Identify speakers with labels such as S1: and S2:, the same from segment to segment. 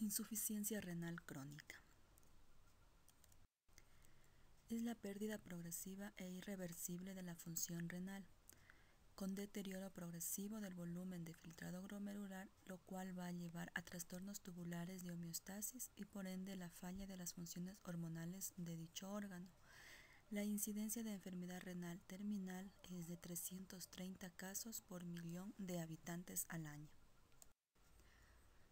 S1: Insuficiencia renal crónica. Es la pérdida progresiva e irreversible de la función renal, con deterioro progresivo del volumen de filtrado glomerular, lo cual va a llevar a trastornos tubulares de homeostasis y por ende la falla de las funciones hormonales de dicho órgano. La incidencia de enfermedad renal terminal es de 330 casos por millón de habitantes al año.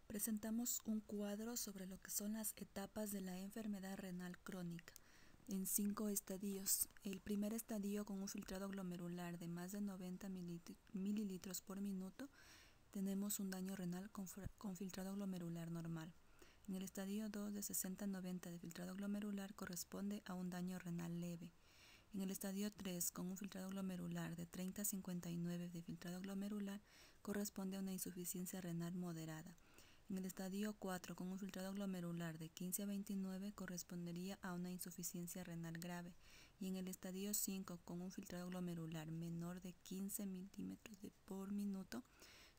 S1: Presentamos un cuadro sobre lo que son las etapas de la enfermedad renal crónica en 5 estadios. El primer estadio, con un filtrado glomerular de más de 90 mililitros por minuto, tenemos un daño renal con filtrado glomerular normal. En el estadio 2, de 60-90 de filtrado glomerular, corresponde a un daño renal leve. En el estadio 3, con un filtrado glomerular de 30-59 de filtrado glomerular, corresponde a una insuficiencia renal moderada. En el estadio 4, con un filtrado glomerular de 15-29, correspondería a una insuficiencia renal grave. Y en el estadio 5, con un filtrado glomerular menor de 15 milímetros por minuto,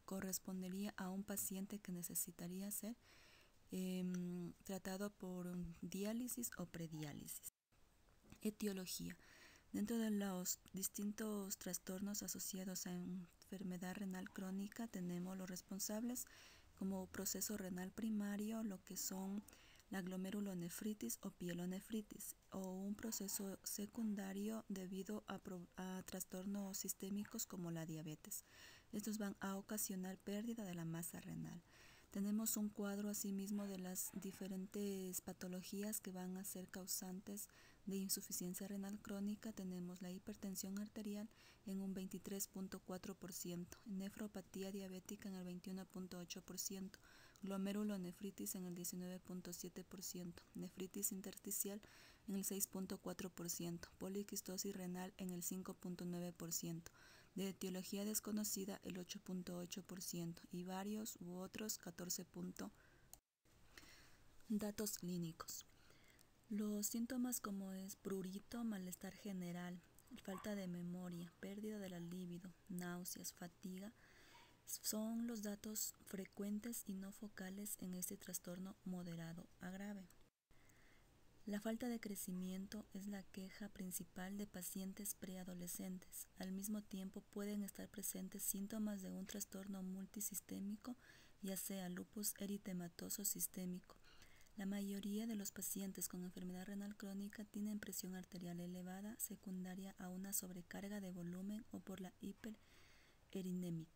S1: correspondería a un paciente que necesitaría ser tratado por diálisis o prediálisis. Etiología. Dentro de los distintos trastornos asociados a enfermedad renal crónica tenemos los responsables como proceso renal primario, lo que son la glomerulonefritis o pielonefritis, o un proceso secundario debido a trastornos sistémicos como la diabetes. Estos van a ocasionar pérdida de la masa renal. Tenemos un cuadro asimismo de las diferentes patologías que van a ser causantes de insuficiencia renal crónica. Tenemos la hipertensión arterial en un 23.4%, nefropatía diabética en el 21.8%, glomerulonefritis en el 19.7%, nefritis intersticial en el 6.4%, poliquistosis renal en el 5.9%, de etiología desconocida el 8.8% y varios u otros 14%. Datos clínicos. Los síntomas como es prurito, malestar general, falta de memoria, pérdida de la libido, náuseas, fatiga, son los datos frecuentes y no focales en este trastorno moderado a grave. La falta de crecimiento es la queja principal de pacientes preadolescentes. Al mismo tiempo pueden estar presentes síntomas de un trastorno multisistémico, ya sea lupus eritematoso sistémico. La mayoría de los pacientes con enfermedad renal crónica tienen presión arterial elevada secundaria a una sobrecarga de volumen o por la hiperurinemia.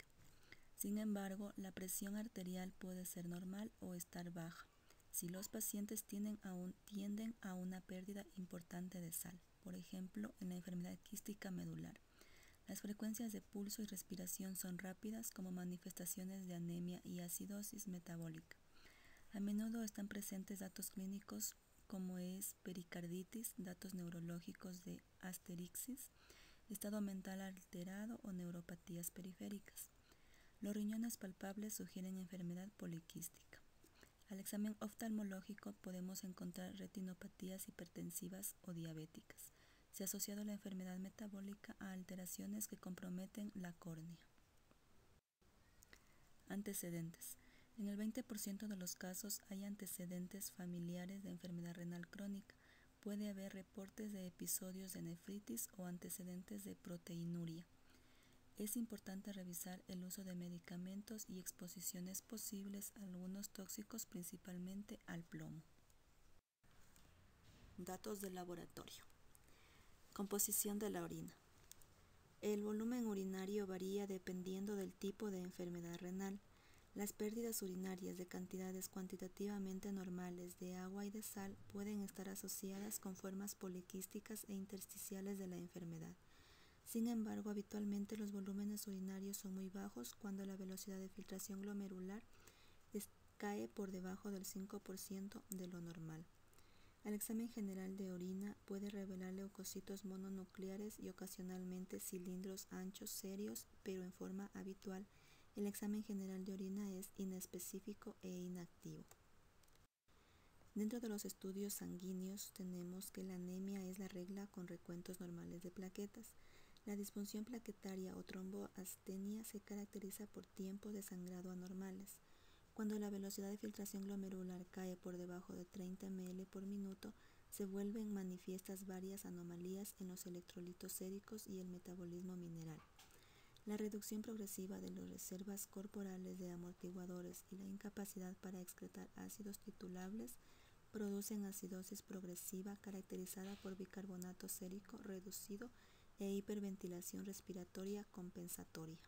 S1: Sin embargo, la presión arterial puede ser normal o estar baja si los pacientes tienden a una pérdida importante de sal, por ejemplo, en la enfermedad quística medular. Las frecuencias de pulso y respiración son rápidas como manifestaciones de anemia y acidosis metabólica. A menudo están presentes datos clínicos como es pericarditis, datos neurológicos de asterixis, estado mental alterado o neuropatías periféricas. Los riñones palpables sugieren enfermedad poliquística. Al examen oftalmológico podemos encontrar retinopatías hipertensivas o diabéticas. Se ha asociado la enfermedad metabólica a alteraciones que comprometen la córnea. Antecedentes. En el 20% de los casos hay antecedentes familiares de enfermedad renal crónica. Puede haber reportes de episodios de nefritis o antecedentes de proteinuria. Es importante revisar el uso de medicamentos y exposiciones posibles a algunos tóxicos, principalmente al plomo. Datos de laboratorio. Composición de la orina. El volumen urinario varía dependiendo del tipo de enfermedad renal. Las pérdidas urinarias de cantidades cuantitativamente normales de agua y de sal pueden estar asociadas con formas poliquísticas e intersticiales de la enfermedad. Sin embargo, habitualmente los volúmenes urinarios son muy bajos cuando la velocidad de filtración glomerular cae por debajo del 5% de lo normal. El examen general de orina puede revelar leucocitos mononucleares y ocasionalmente cilindros anchos serios, pero en forma habitual el examen general de orina es inespecífico e inactivo. Dentro de los estudios sanguíneos tenemos que la anemia es la regla con recuentos normales de plaquetas. La disfunción plaquetaria o tromboastenia se caracteriza por tiempos de sangrado anormales. Cuando la velocidad de filtración glomerular cae por debajo de 30 ml por minuto, se vuelven manifiestas varias anomalías en los electrolitos séricos y el metabolismo mineral. La reducción progresiva de las reservas corporales de amortiguadores y la incapacidad para excretar ácidos titulables producen acidosis progresiva caracterizada por bicarbonato sérico reducido e hiperventilación respiratoria compensatoria.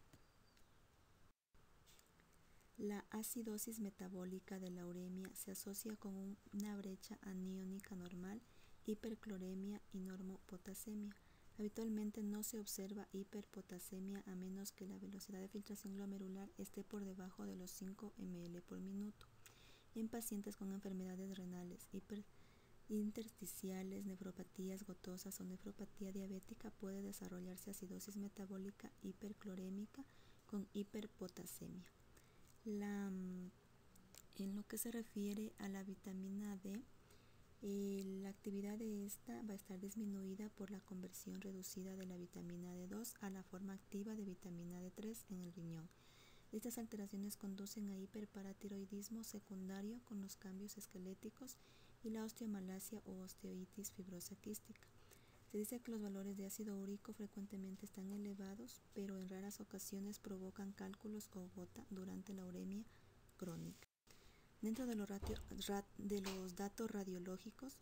S1: La acidosis metabólica de la uremia se asocia con una brecha aniónica normal, hipercloremia y normopotasemia. Habitualmente no se observa hiperpotasemia a menos que la velocidad de filtración glomerular esté por debajo de los 5 ml por minuto. En pacientes con enfermedades renales intersticiales, nefropatías gotosas o nefropatía diabética puede desarrollarse acidosis metabólica hiperclorémica con hiperpotasemia. En lo que se refiere a la vitamina D, la actividad de esta va a estar disminuida por la conversión reducida de la vitamina D2 a la forma activa de vitamina D3 en el riñón. Estas alteraciones conducen a hiperparatiroidismo secundario con los cambios esqueléticos y la osteomalacia o osteoitis fibrosa quística. Se dice que los valores de ácido úrico frecuentemente están elevados, pero en raras ocasiones provocan cálculos o gota durante la uremia crónica. Dentro de los datos radiológicos,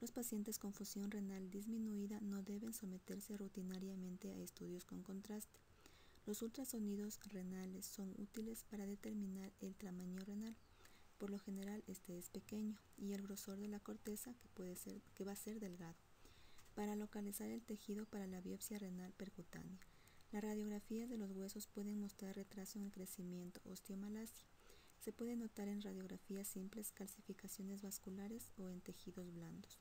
S1: los pacientes con función renal disminuida no deben someterse rutinariamente a estudios con contraste. Los ultrasonidos renales son útiles para determinar el tamaño renal. Por lo general este es pequeño y el grosor de la corteza que va a ser delgado. Para localizar el tejido para la biopsia renal percutánea, las radiografías de los huesos pueden mostrar retraso en el crecimiento, osteomalacia. Se puede notar en radiografías simples calcificaciones vasculares o en tejidos blandos.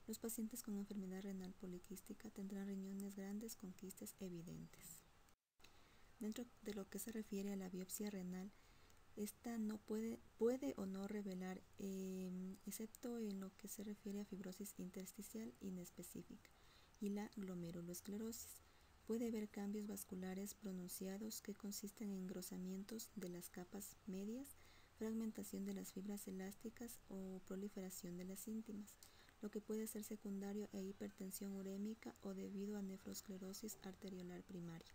S1: Los pacientes con enfermedad renal poliquística tendrán riñones grandes con quistes evidentes. Dentro de lo que se refiere a la biopsia renal, esta no puede o no revelar, excepto en lo que se refiere a fibrosis intersticial inespecífica y la glomerulosclerosis. Puede haber cambios vasculares pronunciados que consisten en engrosamientos de las capas medias, fragmentación de las fibras elásticas o proliferación de las íntimas, lo que puede ser secundario a hipertensión urémica o debido a nefrosclerosis arteriolar primaria.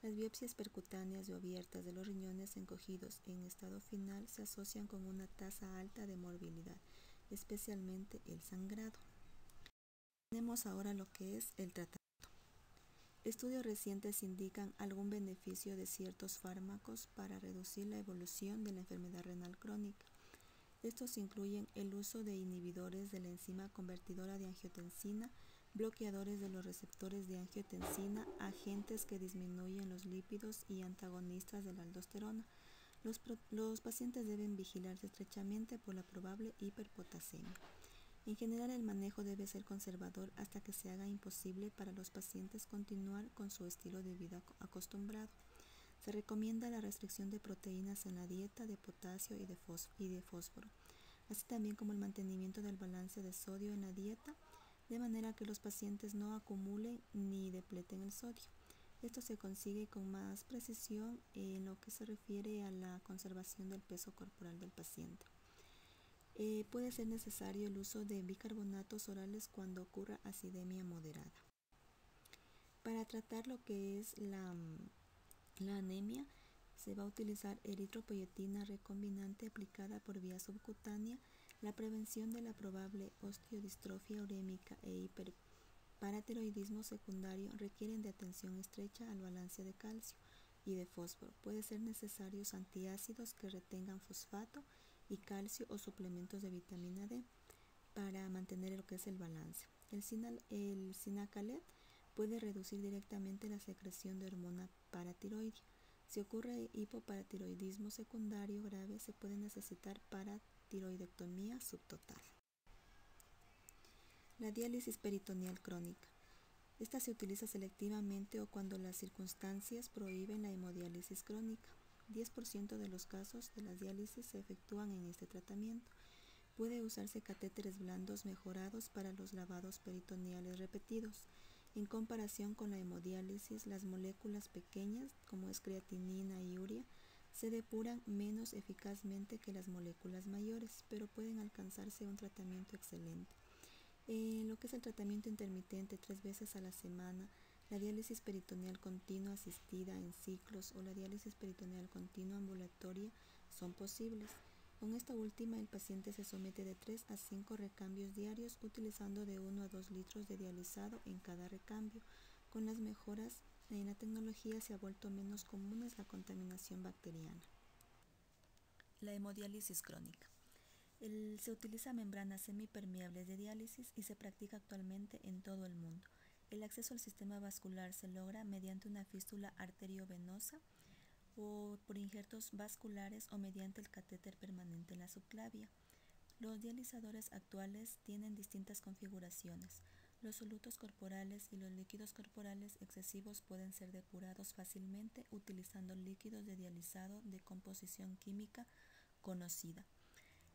S1: Las biopsias percutáneas o abiertas de los riñones encogidos en estado final se asocian con una tasa alta de morbilidad, especialmente el sangrado. Tenemos ahora lo que es el tratamiento. Estudios recientes indican algún beneficio de ciertos fármacos para reducir la evolución de la enfermedad renal crónica. Estos incluyen el uso de inhibidores de la enzima convertidora de angiotensina, bloqueadores de los receptores de angiotensina, agentes que disminuyen los lípidos y antagonistas de la aldosterona. Los pacientes deben vigilarse estrechamente por la probable hiperpotasemia. En general, el manejo debe ser conservador hasta que se haga imposible para los pacientes continuar con su estilo de vida acostumbrado. Se recomienda la restricción de proteínas en la dieta, de potasio y de fósforo, así también como el mantenimiento del balance de sodio en la dieta, de manera que los pacientes no acumulen ni depleten el sodio. Esto se consigue con más precisión en lo que se refiere a la conservación del peso corporal del paciente. Puede ser necesario el uso de bicarbonatos orales cuando ocurra acidemia moderada. Para tratar lo que es la anemia, se va a utilizar eritropoyetina recombinante aplicada por vía subcutánea. La prevención de la probable osteodistrofia urémica e hiperparatiroidismo secundario requieren de atención estrecha al balance de calcio y de fósforo. Puede ser necesarios antiácidos que retengan fosfato y calcio o suplementos de vitamina D para mantener lo que es el balance. El Sinacalet puede reducir directamente la secreción de hormona paratiroidea. Si ocurre hipoparatiroidismo secundario grave, se puede necesitar paratiroidectomía subtotal. La diálisis peritoneal crónica. Esta se utiliza selectivamente o cuando las circunstancias prohíben la hemodiálisis crónica. 10% de los casos de las diálisis se efectúan en este tratamiento. Puede usarse catéteres blandos mejorados para los lavados peritoneales repetidos. En comparación con la hemodiálisis, las moléculas pequeñas, como es creatinina y urea, Se depuran menos eficazmente que las moléculas mayores, pero pueden alcanzarse un tratamiento excelente. Lo que es el tratamiento intermitente 3 veces a la semana, la diálisis peritoneal continua asistida en ciclos o la diálisis peritoneal continua ambulatoria son posibles. Con esta última, el paciente se somete de 3 a 5 recambios diarios utilizando de 1 a 2 litros de dializado en cada recambio. Con las mejoras en la tecnología se ha vuelto menos común la contaminación bacteriana. La hemodiálisis crónica. Se utiliza membranas semipermeables de diálisis y se practica actualmente en todo el mundo. El acceso al sistema vascular se logra mediante una fístula arteriovenosa o por injertos vasculares o mediante el catéter permanente en la subclavia. Los dializadores actuales tienen distintas configuraciones. Los solutos corporales y los líquidos corporales excesivos pueden ser depurados fácilmente utilizando líquidos de dializado de composición química conocida.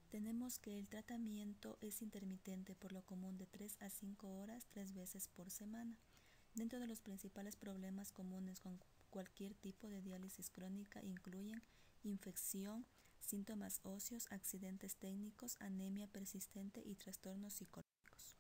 S1: Tenemos que el tratamiento es intermitente, por lo común de 3 a 5 horas 3 veces por semana. Dentro de los principales problemas comunes con cualquier tipo de diálisis crónica incluyen infección, síntomas óseos, accidentes técnicos, anemia persistente y trastornos psicológicos.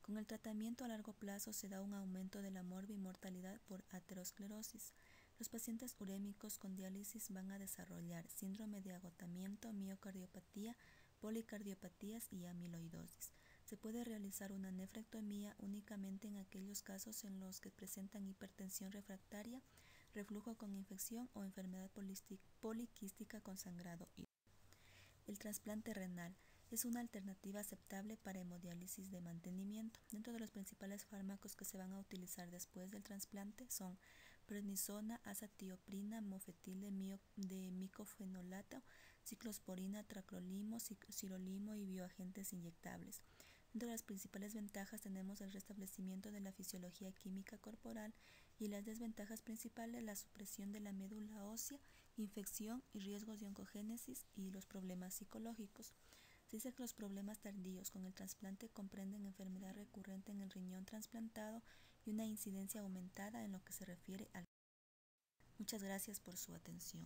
S1: Con el tratamiento a largo plazo se da un aumento de la morbimortalidad por aterosclerosis. Los pacientes urémicos con diálisis van a desarrollar síndrome de agotamiento, miocardiopatía, policardiopatías y amiloidosis. Se puede realizar una nefrectomía únicamente en aquellos casos en los que presentan hipertensión refractaria, reflujo con infección o enfermedad poliquística con sangrado. El trasplante renal es una alternativa aceptable para hemodiálisis de mantenimiento. Dentro de los principales fármacos que se van a utilizar después del trasplante son prednisona, azatioprina, mofetil de micofenolato, ciclosporina, tacrolimo, sirolimo y bioagentes inyectables. Dentro de las principales ventajas tenemos el restablecimiento de la fisiología química corporal y las desventajas principales, la supresión de la médula ósea, infección y riesgos de oncogénesis y los problemas psicológicos. Se dice que los problemas tardíos con el trasplante comprenden enfermedad recurrente en el riñón trasplantado y una incidencia aumentada en lo que se refiere al. Muchas gracias por su atención.